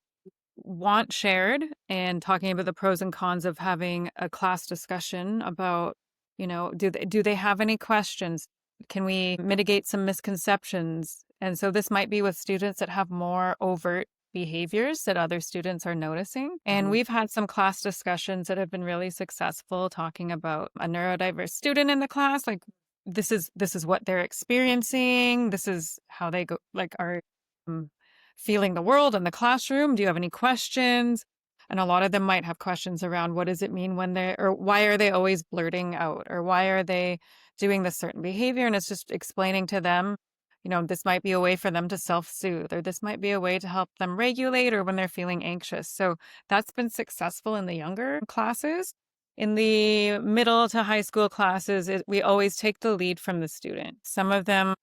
want shared, and talking about the pros and cons of having a class discussion about, do they have any questions? Can we mitigate some misconceptions? And so this might be with students that have more overt behaviors that other students are noticing. And Mhm. we've had some class discussions that have been really successful talking about a neurodiverse student in the class. Like this is what they're experiencing. This is how they go like are um, feeling the world in the classroom. Do you have any questions? And a lot of them might have questions around what does it mean when or why are they always blurting out, or why are they doing this certain behavior? And it's just explaining to them, this might be a way for them to self-soothe, or this might be a way to help them regulate, or when they're feeling anxious. So that's been successful in the younger classes. In the middle to high school classes, we always take the lead from the student. Some of them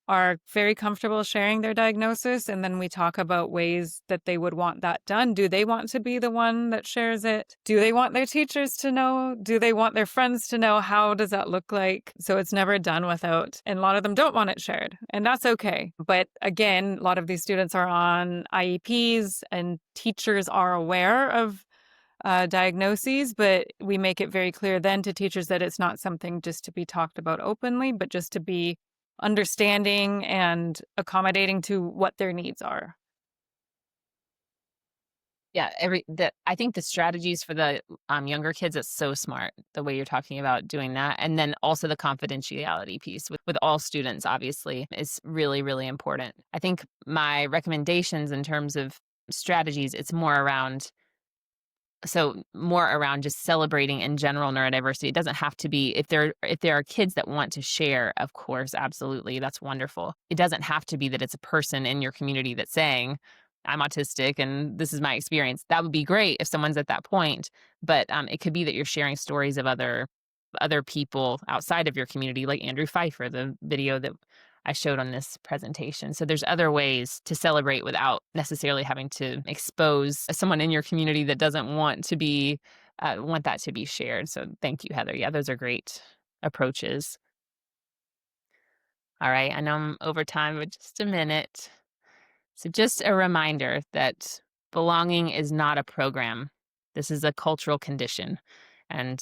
are very comfortable sharing their diagnosis, and then we talk about ways that they would want that done. Do they want to be the one that shares it? Do they want their teachers to know? Do they want their friends to know? How does that look like? So it's never done without, and a lot of them don't want it shared, and that's okay. But again, a lot of these students are on IEPs, and teachers are aware of diagnoses, but we make it very clear then to teachers that it's not something just to be talked about openly, but just to be understanding and accommodating to what their needs are. Yeah, I think the strategies for the younger kids is so smart. The way you're talking about doing that, and then also the confidentiality piece with all students, obviously, is really really important. I think my recommendations in terms of strategies, it's more around just celebrating in general neurodiversity. It doesn't have to be if there are kids that want to share, of course, absolutely, that's wonderful. It doesn't have to be that it's a person in your community that's saying, "I'm autistic and this is my experience." That would be great if someone's at that point, but it could be that you're sharing stories of other people outside of your community, like Andrew Pfeiffer, the video that I showed on this presentation. So there's other ways to celebrate without necessarily having to expose someone in your community that doesn't want that to be shared. So thank you, Heather. Yeah, those are great approaches. All right, I know I'm over time, but just a minute. So, just a reminder that belonging is not a program. This is a cultural condition. And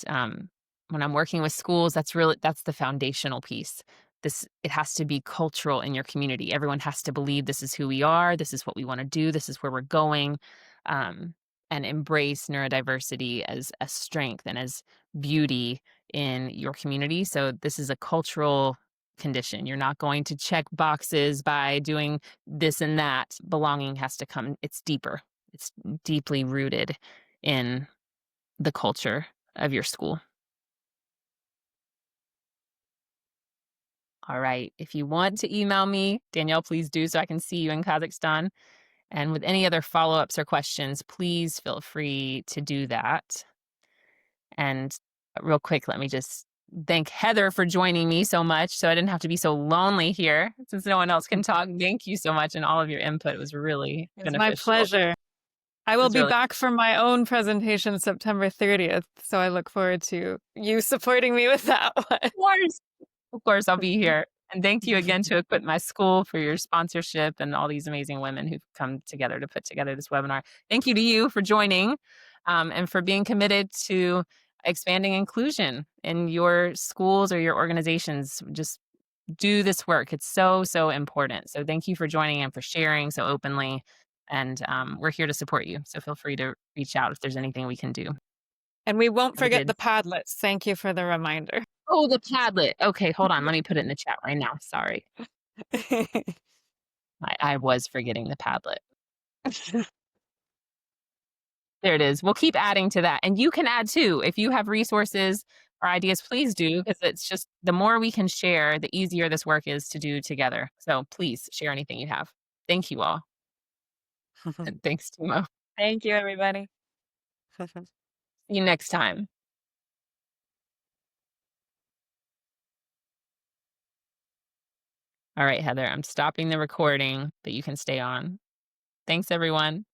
when I'm working with schools, that's the foundational piece. It has to be cultural in your community. Everyone has to believe this is who we are, this is what we want to do, this is where we're going, um, and embrace neurodiversity as a strength and as beauty in your community. So, this is a cultural condition. You're not going to check boxes by doing this and that. Belonging has to come, it's deeper. It's deeply rooted in the culture of your school. All right. If you want to email me, Danielle, please do so I can see you in Kazakhstan. And with any other follow-ups or questions, please feel free to do that. And real quick, let me just thank Heather for joining me so much so I didn't have to be so lonely here since no one else can talk. Thank you so much. And all of your input was really It was my beneficial. pleasure. I It will was be really back for my own presentation September 30th, so I look forward to you supporting me with that one. Of course, I'll be here. And thank you again to Equip My School for your sponsorship and all these amazing women who've come together to put together this webinar. Thank you to you for joining and for being committed to expanding inclusion in your schools or your organizations. Just do this work. It's so, so important. So thank you for joining and for sharing so openly. And we're here to support you. So feel free to reach out if there's anything we can do. And we won't Have a forget good. the Padlets. Thank you for the reminder. Oh, the Padlet. Okay, hold on. Let me put it in the chat right now. Sorry. I was forgetting the Padlet. There it is. We'll keep adding to that. And you can add too. If you have resources or ideas, please do, because it's just the more we can share, the easier this work is to do together. So please share anything you have. Thank you all. And thanks, Timo. Thank you, everybody. See you next time. All right, Heather, I'm stopping the recording, but you can stay on. Thanks, everyone.